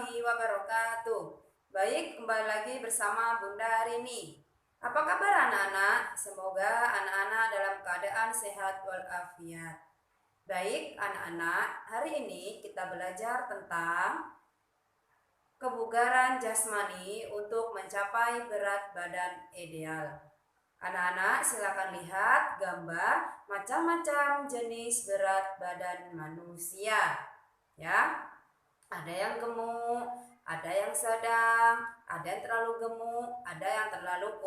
warahmatullahi wabarakatuh. Baik, kembali lagi bersama Bunda hari ini. Apa kabar anak-anak? Semoga anak-anak dalam keadaan sehat walafiat. Baik, anak-anak, hari ini kita belajar tentang kebugaran jasmani untuk mencapai berat badan ideal. Anak-anak silakan lihat gambar macam-macam jenis berat badan manusia. Ya, ada yang gemuk, ada yang sedang, ada yang terlalu gemuk, ada yang terlalu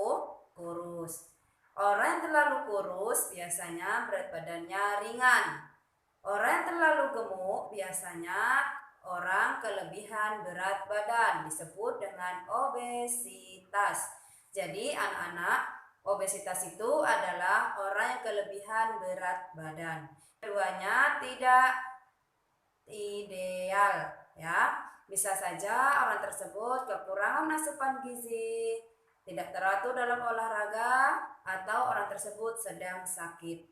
kurus. Orang yang terlalu kurus biasanya berat badannya ringan. Orang yang terlalu gemuk biasanya orang kelebihan berat badan, disebut dengan obesitas. Jadi anak-anak, obesitas itu adalah orang yang kelebihan berat badan. Keduanya tidak ideal, ya. Bisa saja orang tersebut kekurangan asupan gizi, tidak teratur dalam olahraga, atau orang tersebut sedang sakit.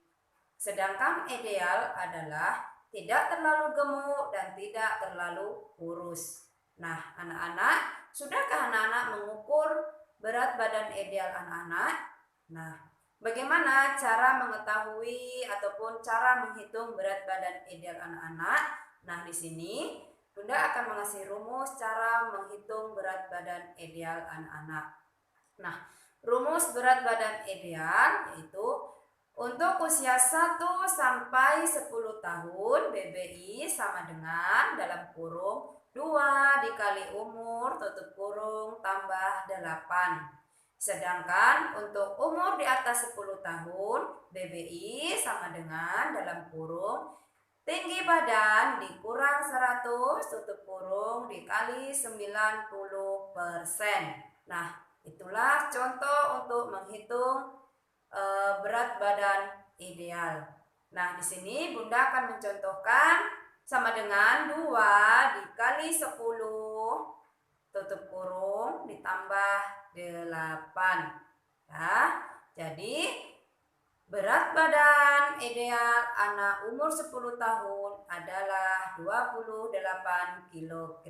Sedangkan ideal adalah tidak terlalu gemuk dan tidak terlalu kurus. Nah, anak-anak, sudahkah anak-anak mengukur berat badan ideal anak-anak? Nah, bagaimana cara mengetahui ataupun cara menghitung berat badan ideal anak-anak? Nah, di sini Bunda akan mengasih rumus cara menghitung berat badan ideal anak-anak. Nah, rumus berat badan ideal yaitu untuk usia 1 sampai 10 tahun BBI sama dengan dalam kurung 2 dikali umur tutup kurung tambah 8. Sedangkan untuk umur di atas 10 tahun BBI sama dengan dalam kurung tinggi badan dikurang 100 tutup kurung dikali 90%. Nah, itulah contoh untuk menghitung berat badan ideal. Nah, di sini Bunda akan mencontohkan sama dengan 2 dikali 10 tutup kurung ditambah 8. Ya, jadi berat badan ideal anak umur 10 tahun adalah 28 kg.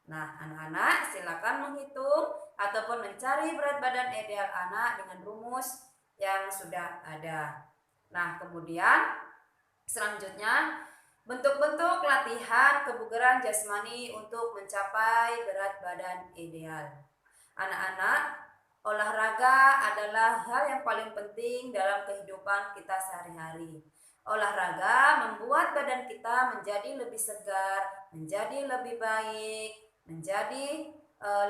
Nah, anak-anak silakan menghitung ataupun mencari berat badan ideal anak dengan rumus yang sudah ada. Nah, kemudian selanjutnya bentuk-bentuk latihan kebugaran jasmani untuk mencapai berat badan ideal. Anak-anak, olahraga adalah hal yang paling penting dalam kehidupan kita sehari-hari. Olahraga membuat badan kita menjadi lebih segar, menjadi lebih baik, menjadi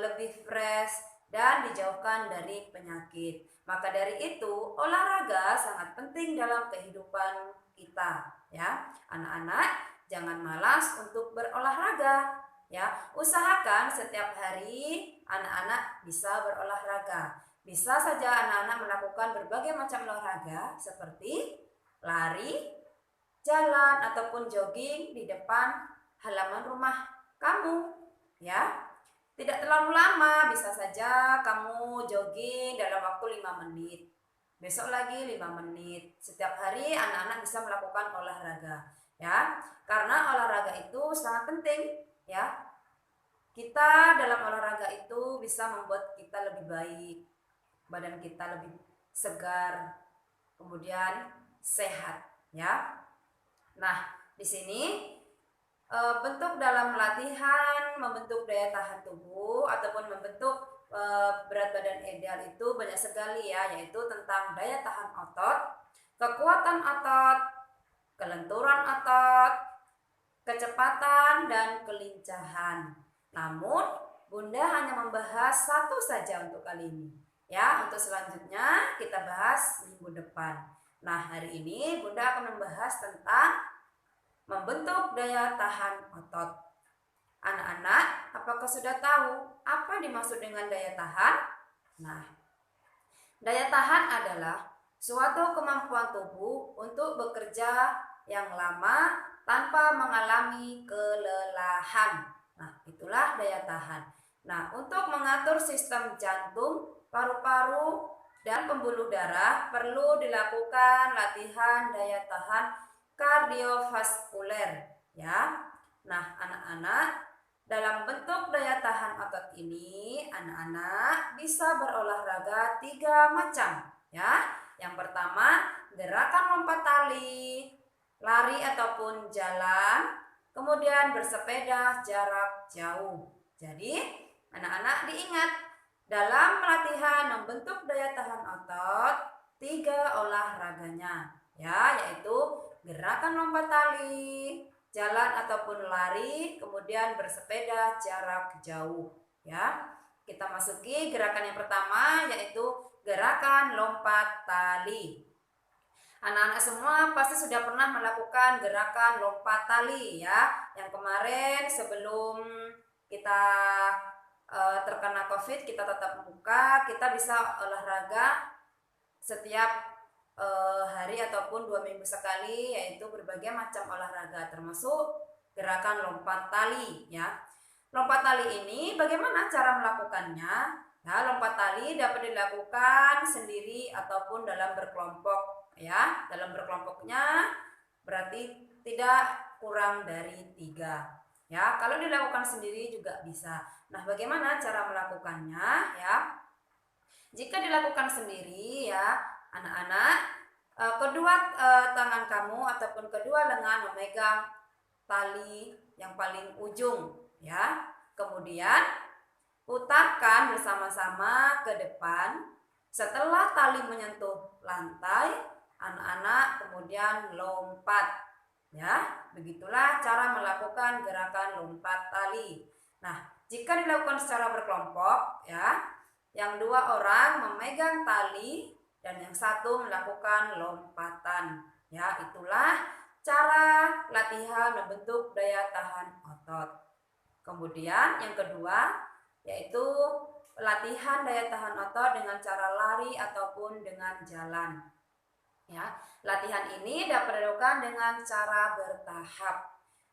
lebih fresh dan dijauhkan dari penyakit. Maka dari itu, olahraga sangat penting dalam kehidupan kita, ya. Anak-anak, jangan malas untuk berolahraga, ya. Usahakan setiap hari anak-anak bisa berolahraga. Bisa saja anak-anak melakukan berbagai macam olahraga seperti lari, jalan ataupun jogging di depan halaman rumah kamu, ya. Tidak terlalu lama, bisa saja kamu jogging dalam waktu 5 menit. Besok lagi 5 menit. Setiap hari anak-anak bisa melakukan olahraga, ya. Karena olahraga itu sangat penting, ya. Kita dalam olahraga itu bisa membuat kita lebih baik, badan kita lebih segar, kemudian sehat, ya. Nah, di sini bentuk dalam latihan membentuk daya tahan tubuh ataupun membentuk berat badan ideal itu banyak sekali, ya, yaitu tentang daya tahan otot, kekuatan otot, kelenturan otot, kecepatan dan kelincahan. Namun Bunda hanya membahas satu saja untuk kali ini, ya. Untuk selanjutnya kita bahas minggu depan. Nah, hari ini Bunda akan membahas tentang membentuk daya tahan otot. Anak-anak, apakah sudah tahu apa dimaksud dengan daya tahan? Nah, daya tahan adalah suatu kemampuan tubuh untuk bekerja yang lama tanpa mengalami kelelahan. Nah, itulah daya tahan. Nah, untuk mengatur sistem jantung, paru-paru, dan pembuluh darah perlu dilakukan latihan daya tahan kardiovaskuler, ya. Nah, anak-anak, dalam bentuk daya tahan otot ini, anak-anak bisa berolahraga 3 macam, ya. Yang pertama, gerakan lompat tali, lari ataupun jalan, kemudian bersepeda jarak jauh. Jadi, anak-anak diingat, dalam latihan membentuk daya tahan otot, 3 olahraganya, ya, yaitu gerakan lompat tali, jalan ataupun lari, kemudian bersepeda jarak jauh, ya. Kita masuki gerakan yang pertama, yaitu gerakan lompat tali. Anak-anak semua pasti sudah pernah melakukan gerakan lompat tali, ya. Yang kemarin sebelum kita terkena COVID, kita tatap muka, kita bisa olahraga setiap hari ataupun 2 minggu sekali, yaitu berbagai macam olahraga termasuk gerakan lompat tali, ya. Lompat tali ini bagaimana cara melakukannya? Nah, lompat tali dapat dilakukan sendiri ataupun dalam berkelompok, ya. Dalam berkelompoknya berarti tidak kurang dari 3, ya. Kalau dilakukan sendiri juga bisa. Nah, bagaimana cara melakukannya, ya? Jika dilakukan sendiri, ya, anak-anak, kedua tangan kamu ataupun kedua lengan memegang tali yang paling ujung, ya. Kemudian putarkan bersama-sama ke depan. Setelah tali menyentuh lantai, anak-anak kemudian lompat, ya. Begitulah cara melakukan gerakan lompat tali. Nah, jika dilakukan secara berkelompok, ya, yang 2 orang memegang tali dan yang 1 melakukan lompatan, ya. Itulah cara latihan membentuk daya tahan otot. Kemudian yang kedua, yaitu latihan daya tahan otot dengan cara lari ataupun dengan jalan, ya. Latihan ini dapat dilakukan dengan cara bertahap.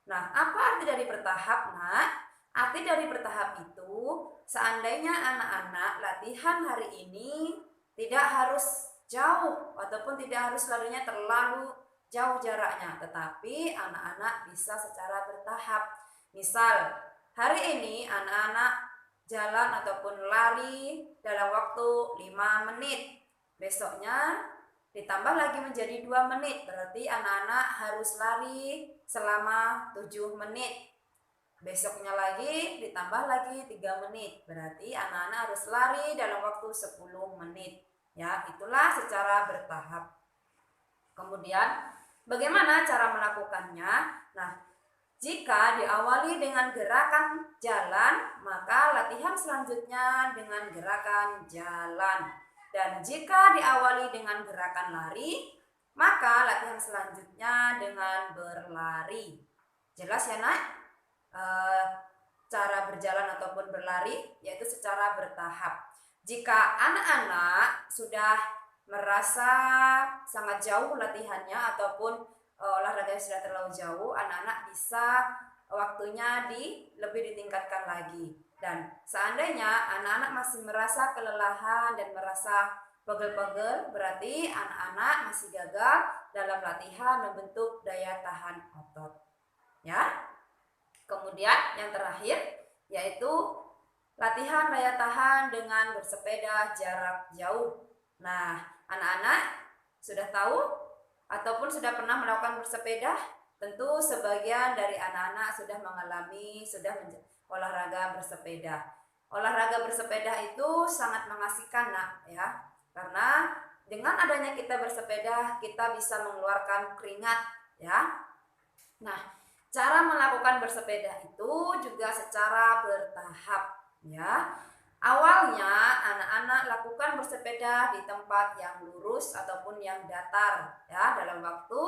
Nah, apa arti dari bertahap, Nak? Arti dari bertahap itu, seandainya anak-anak latihan hari ini tidak harus jauh ataupun tidak harus larinya terlalu jauh jaraknya, tetapi anak-anak bisa secara bertahap. Misal, hari ini anak-anak jalan ataupun lari dalam waktu 5 menit. Besoknya ditambah lagi menjadi 2 menit, berarti anak-anak harus lari selama 7 menit. Besoknya lagi ditambah lagi 3 menit, berarti anak-anak harus lari dalam waktu 10 menit. Ya, itulah secara bertahap. Kemudian, bagaimana cara melakukannya? Nah, jika diawali dengan gerakan jalan, maka latihan selanjutnya dengan gerakan jalan. Dan jika diawali dengan gerakan lari, maka latihan selanjutnya dengan berlari. Jelas ya, Nak? Cara berjalan ataupun berlari yaitu secara bertahap. Jika anak-anak sudah merasa sangat jauh latihannya ataupun olahraganya sudah terlalu jauh, anak-anak bisa waktunya lebih ditingkatkan lagi. Dan seandainya anak-anak masih merasa kelelahan dan merasa pegel-pegel, berarti anak-anak masih gagal dalam latihan membentuk daya tahan otot, ya. Kemudian yang terakhir yaitu latihan daya tahan dengan bersepeda jarak jauh. Nah, anak-anak sudah tahu ataupun sudah pernah melakukan bersepeda? Tentu sebagian dari anak-anak sudah mengalami olahraga bersepeda. Olahraga bersepeda itu sangat mengasihkan, Nak, ya. Karena dengan adanya kita bersepeda, kita bisa mengeluarkan keringat, ya. Nah, cara melakukan bersepeda itu juga secara bertahap, ya. Awalnya anak-anak lakukan bersepeda di tempat yang lurus ataupun yang datar, ya, dalam waktu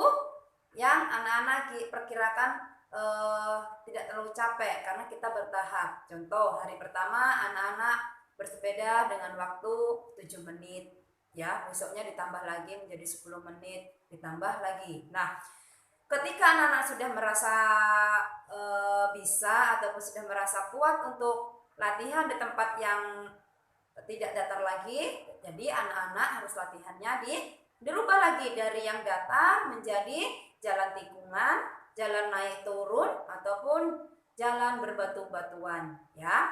yang anak-anak perkirakan tidak terlalu capek karena kita bertahap. Contoh, hari pertama anak-anak bersepeda dengan waktu 7 menit, ya. Besoknya ditambah lagi menjadi 10 menit, ditambah lagi. Nah, ketika anak-anak sudah merasa bisa ataupun sudah merasa kuat untuk latihan di tempat yang tidak datar lagi, jadi anak-anak harus latihannya dirubah lagi dari yang datar menjadi jalan tikungan, jalan naik turun ataupun jalan berbatu-batuan, ya.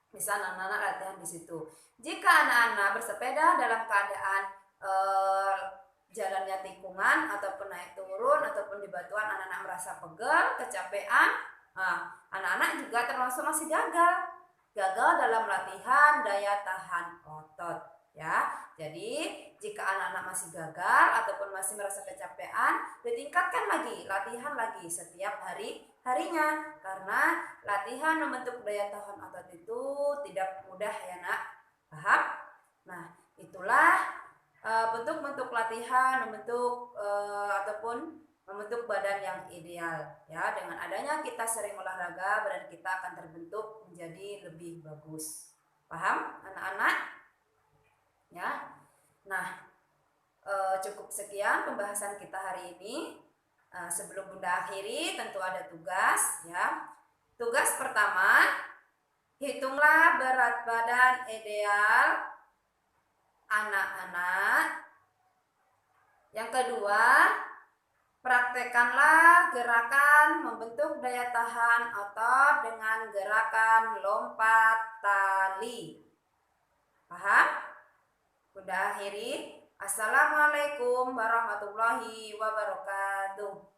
Bisa anak-anak latihan di situ. Jika anak-anak bersepeda dalam keadaan jalannya tikungan ataupun naik turun ataupun di batuan, anak-anak merasa pegel, kecapean, anak-anak juga termasuk masih gagal dalam latihan daya tahan otot, ya. Jadi jika anak-anak masih gagal ataupun masih merasa kecapean, ditingkatkan lagi, latihan lagi setiap harinya, karena latihan membentuk daya tahan otot itu tidak mudah, ya nak. Paham? Nah, itulah bentuk-bentuk latihan membentuk ataupun membentuk badan yang ideal, ya. Dengan adanya kita sering olahraga, badan kita akan terbentuk menjadi lebih bagus. Paham anak-anak? Ya. Nah, cukup sekian pembahasan kita hari ini. Sebelum Bunda akhiri, tentu ada tugas, ya. Tugas pertama, hitunglah berat badan ideal anak-anak. Yang kedua, praktekkanlah gerakan membentuk daya tahan otot dengan gerakan lompat tali. Paham? Bunda akhiri. Assalamualaikum warahmatullahi wabarakatuh.